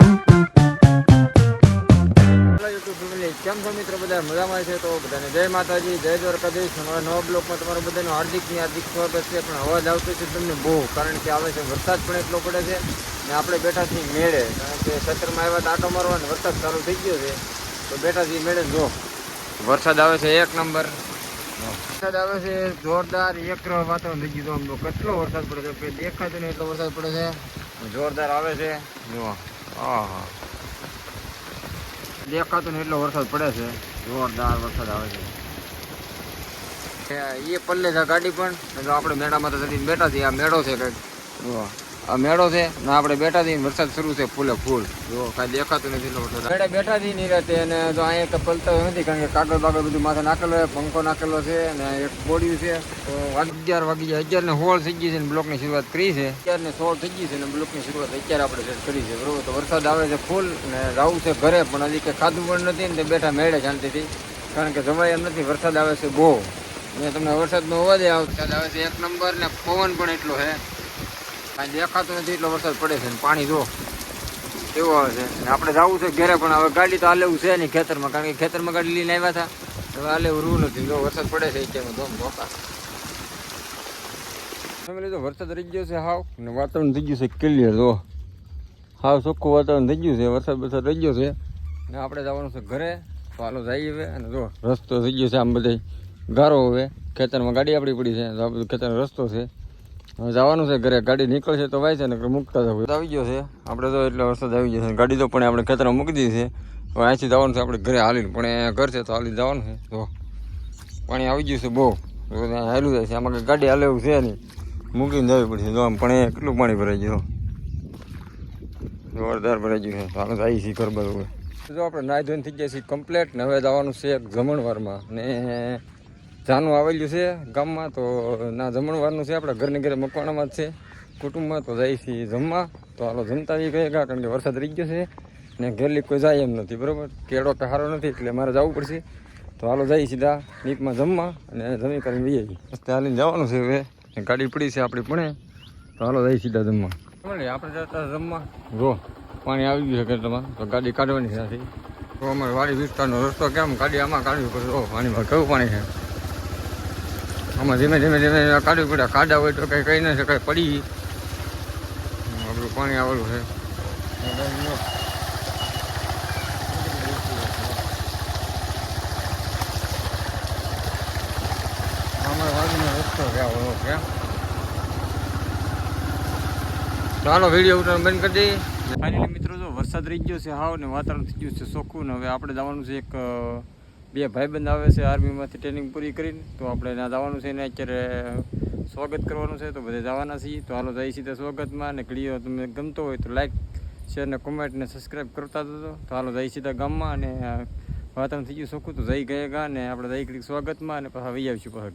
કેમ છો મિત્રો, બધા મજામાં છે? તો બધાને જય માતાજી, જય દ્વારકાધીશ. અમારા નવા બ્લોકમાં તમારું બધાનું હાર્દિક સ્વાગત છે. પણ અવાજ આવતો છે તમને બહુ, કારણ કે આવે છે વરસાદ પણ એટલો પડે છે ને આપણે બેઠા છીએ મેળે, કારણ કે સત્રમાં આવ્યા તો આટો મારવાનો વરસાદ ચાલુ થઈ ગયો છે. તો બેઠા છીએ મેળે. જો વરસાદ આવે છે એક નંબર, વરસાદ આવે છે જોરદાર, એક વાતાવરણ થઈ ગયું. આમ કેટલો વરસાદ પડે છે, દેખાતો નહીં એટલો વરસાદ પડે છે, જોરદાર આવે છે. જો હા, દેખાતો ને એટલો વરસાદ પડે છે, જોરદાર વરસાદ આવે છે. એ પલ્લે છે ગાડી પણ. જો આપણે મેળામાં તો જઈને બેઠા છીએ. આ મેળો છે કંઈક, આ મેળો છે ને આપણે બેઠા છીએ, વરસાદ શરૂ છે ફૂલે ફૂલ. જો કાંઈ દેખાતું નથી એટલો વરસાદ. મેળે બેઠા છીએ નિરાતે, અને જો અહીંયા તો પલતો નથી, કારણ કે કાગળ બાગળ બધું માથે નાખેલો છે, પંખો નાખેલો છે અને એક બોડિયું છે. તો 11 વાગી જાય, 11:16 થઈ ગઈ છે ને બ્લોકની શરૂઆત કરી છે. 11:16 થઈ ગઈ છે ને બ્લોકની શરૂઆત અત્યારે આપણે કરી છે, બરોબર. તો વરસાદ આવે છે ફૂલ ને જવું છે ઘરે, પણ હજી કે ખાધું પણ નથી ને તે બેઠા મેળે શાંતિથી, કારણ કે જવાય એમ નથી. વરસાદ આવે છે બહુ, મેં તમને વરસાદનો અવાજ વરસાદ આવે છે એક નંબર, ને પવન પણ એટલો છે, કાંઈ દેખાતું નથી એટલો વરસાદ પડે છે. ને પાણી જો કેવું આવે છે. ને આપણે જવું છે ઘરે, પણ હવે ગાડી તો હાલેવું છે નહીં ખેતરમાં, કારણ કે ખેતરમાં ગાડી લઈને આવ્યા હતા, હવે હાલેવું રૂ નથી. જો વરસાદ પડે છે અત્યારમાં ધોમ ધોકા. તમે લીધો વરસાદ રહી ગયો છે હાવ, ને વાતાવરણ થઈ ગયું છે ક્લિયર. જો હાવ ચોખ્ખું વાતાવરણ થઈ ગયું છે, વરસાદ રહી ગયો છે ને આપણે જવાનું છે ઘરે. તો હાલો જઈએ હવે. અને જો રસ્તો થઈ ગયો છે આમ બધે ગારો, હવે ખેતરમાં ગાડી આપણી પડી છે, તો આ બધું ખેતરનો રસ્તો છે. હવે જવાનું છે ઘરે, ગાડી નીકળશે તો વાય છે ને મૂકતા જવું. આવી ગયો છે આપણે તો, એટલે વરસાદ આવી ગયો છે. ગાડી તો પણ આપણે ખેતરમાં મૂકી દીધી છે. હવે અહીંથી જવાનું છે આપણે ઘરે હાલીને, પણ ઘર છે તો હાલી જવાનું છે. તો પાણી આવી ગયું છે બહુ, હાલું જાય છે. આમાં કંઈ ગાડી હાલે એવું છે નહીં, મૂકીને જવી પડશે. જો આમ પણ કેટલું પાણી ભરાઈ ગયું, જોરદાર ભરાઈ ગયું છે. તો હાલ આવી છીએ ઘર બધું. જો આપણે નાહી ધોઈને થઈ ગયા છીએ કમ્પ્લેટ, ને હવે જવાનું છે એક જમણવારમાં. ને જાનું આવેલું છે ગામમાં, તો ના જમણવારનું છે આપણા ઘરની ઘરે મકવાણામાં જ છે કુટુંબમાં. તો જાય છીએ જમવા. તો હાલો જમતા આવી ગયા, કારણ કે વરસાદ રહી ગયો છે ને ઘેરલી કોઈ જાય એમ નથી, બરાબર. કેળો કે સારો નથી, એટલે મારે જવું પડશે. તો હાલો જઈએ સીધા નીકમાં જમવા, અને જમી કરીને વી આવી. રસ્તે હાલીને જવાનું છે હવે, ગાડી પડી છે આપણી પણ. તો હાલો જઈએ સીધા જમવા. આપણે જતા જમવા. જો પાણી આવી ગયું છે ખેતરમાં, તો ગાડી કાઢવાની છે. તો અમારે વાડી વિસ્તારનો રસ્તો કેમ ગાડી આમાં કાઢવી પડે. ઓ પાણીમાં કેવું પાણી છે, આમાં ધીમે ધીમે કાઢવી પડે. કાઢા હોય તો કંઈ કહી ના શકાય, પડી આપણું પાણી આવેલું છે. અમારા વાડીનો રસ્તો ક્યાં ક્યાં. ચાલો વિડીયો ઉતારવાનું બંધ કરી દઈએ. ફાઇનલી મિત્રો, જો વરસાદ રહી ગયો છે હાવ, ને વાતાવરણ થઈ ગયું છે ચોખ્ખું. ને હવે આપણે જવાનું છે એક બે ભાઈબંધ આવે છે આર્મીમાંથી ટ્રેનિંગ પૂરી કરીને, તો આપણે ત્યાં જવાનું છે ને અત્યારે સ્વાગત કરવાનું છે. તો બધે જવાના છીએ. તો હાલો જઈ સીધા સ્વાગતમાં. અને વિડીયો તમને ગમતો હોય તો લાઈક, શેર ને કોમેન્ટ ને સબસ્ક્રાઈબ કરતા જતો. તો હાલો જઈ સીધા ગામમાં, અને વાતાવરણ થઈ ગયું ચોખ્ખું, તો જઈ ગયા ને આપણે જઈ ઘડીક સ્વાગતમાં, અને પાછા વહી આવીશું પાછા.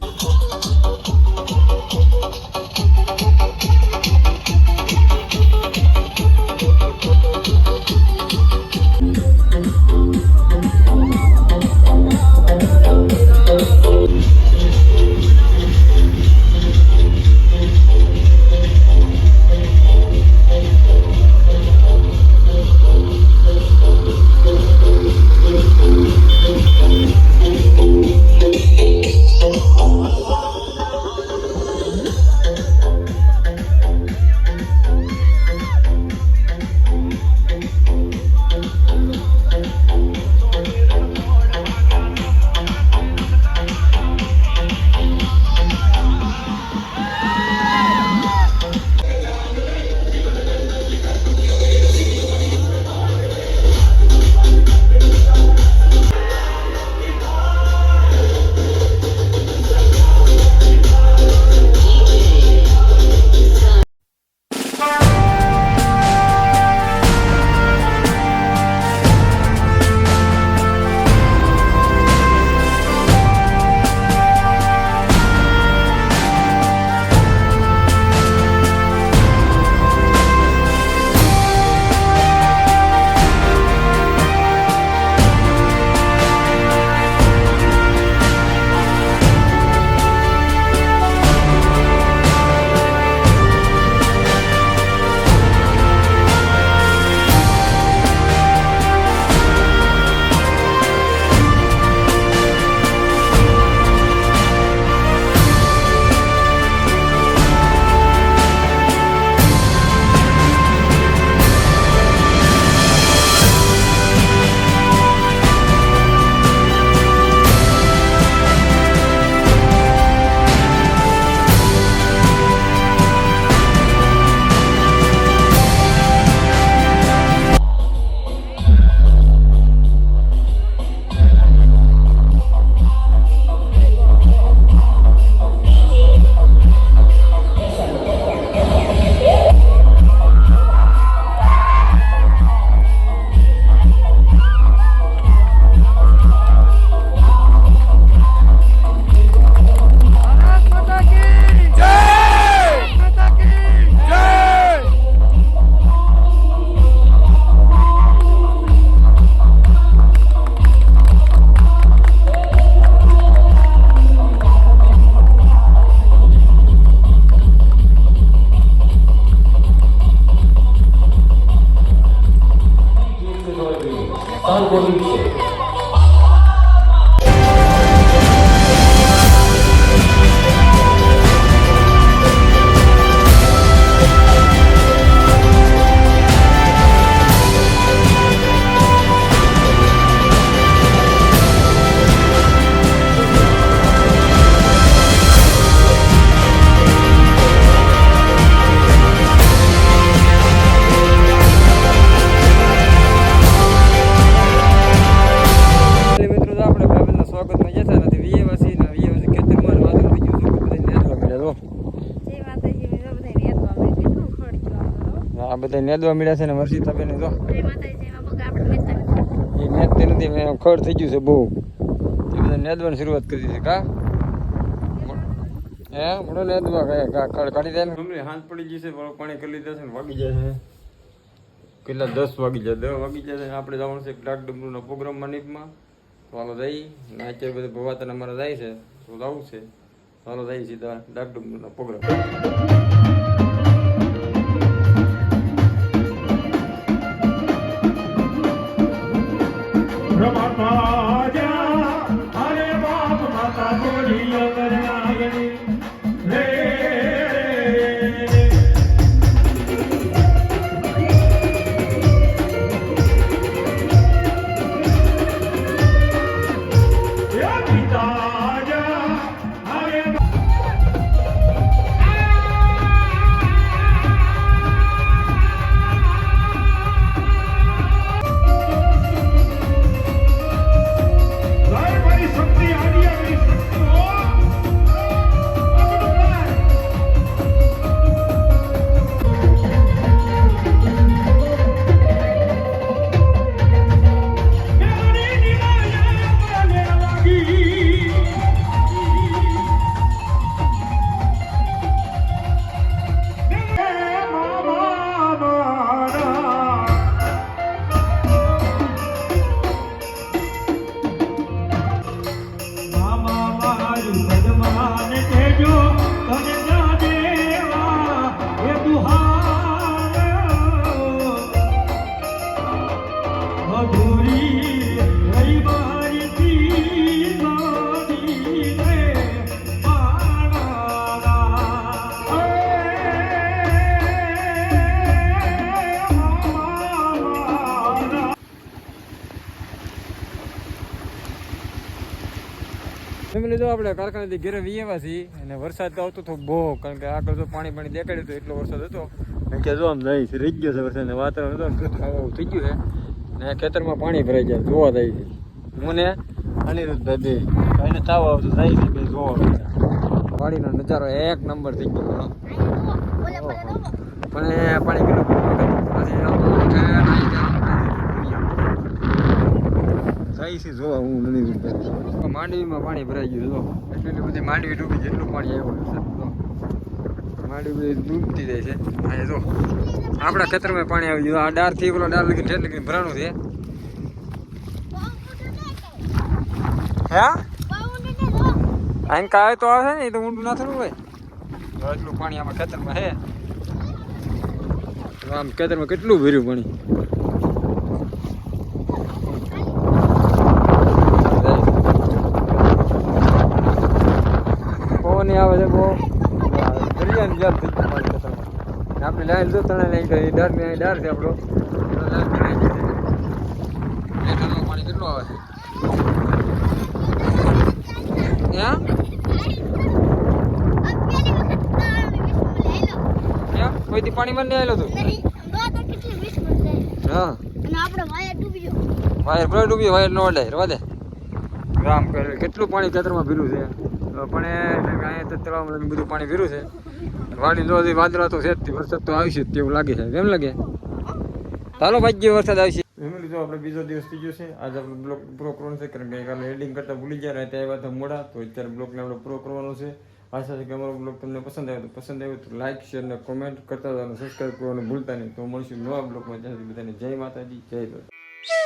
આ બધા નેદવા મળ્યા છે ને વર્ષિતાબેન તો એ નેદતી નથી મેં ખડ થઈ ગયું છે બહુ એ બધા નેદવાની શરૂઆત કરી છે કા હે મોડો નેદવા ખડ કાઢી દે ને હાથ પડી ગઈ છે પાણી કરી લીધા છે ને વાગી જાય છે કેટલા 10 વાગી જાય 10 વાગી જાય છે આપણે જવાનું છે ડાક ડમરૂનો પ્રોગ્રામ મનિકમાં ચાલો જઈ ને અત્યારે બધા ભવાતન અમારા જાય છે તો જવું છે ચાલો જઈ સીધા ડાક ડમરૂનો પ્રોગ્રામ ફેમિલી તો આપણે કારખાનેથી ઘરે વીએવા છીએ અને વરસાદ તો આવતો હતો બહુ કારણ કે આગળ તો પાણી દેખાડ્યું હતું એટલો વરસાદ હતો કે જો આમ જાય છે રહી ગયો છે વરસાદ વાતાવરણ તો આવું થઈ ગયું છે ને ખેતરમાં પાણી ભરાઈ જાય જોવા જાય છે હું ને અનિરુદ્ધભાઈ બે એને તાવ આવતો જાય છે બે જોવા પાણીનો નજારો એક નંબર થઈ ગયો પણ એ પાણી કેટલું જાય છે જોવા હું અનિરુદ્ધભાઈ માંડવીમાં પાણી ભરાઈ ગયું તો એટલી બધી માંડવી ડૂબી જેટલું પાણી આવ્યું માંડવી બધી ડૂબતી જાય છે અહીંયા જો આપણા ખેતરમાં પાણી આવી ગયું આ ડારથી પેલો ડાર લગીને ઠેર લગીને ભરાણું છે હે આઈને કાંઈ તો આવે ને એ તો ઊંડું ના થવું હોય એટલું પાણી આમાં ખેતરમાં છે આમ ખેતરમાં કેટલું ભર્યું પાણી આવે છે બહુ દરિયાની જાત થઈ ગયું મારી ખેતરમાં આપણે લાઈન જો તણે નહીં કરી ડાર ને ડાર છે આપણો પાણી કેટલું આવે છે કોઈથી પાણી માં નહીં આવેલો તું હા વાયર બરાબર ડૂબ્યો વાયર નો અડાય રવા દે ગામ કરે કેટલું પાણી ખેતરમાં ભીરું છે પણ અહીંયા તો તળાવમાં બધું પાણી ભીરું છે વાડી જો વાદળા તો છે જ વરસાદ તો આવશે જ તેવું લાગે છે કેમ લાગે ચાલો ભાગ્ય વરસાદ આવશે ફેમિલી જો આપણે બીજો દિવસ થઈ ગયો છે આજે આપણે બ્લોક પૂરો કરવાનો છે કારણ કે ગઈકાલે એડિંગ કરતા ભૂલી ગયા રહ્યા ત્યાં આવ્યા મોડા તો અત્યારે બ્લોકને આપણે પૂરો કરવાનો છે આશા છે કે અમારો બ્લોગ તમને પસંદ આવ્યો તો લાઈક શેર ને કોમેન્ટ કરતા હતા અને સબસ્ક્રાઈબ કરવાનું ભૂલતા નહીં તો મળશું નવા બ્લોગમાં જ્યાં સુધી બધાને જય માતાજી જય દોસ્ત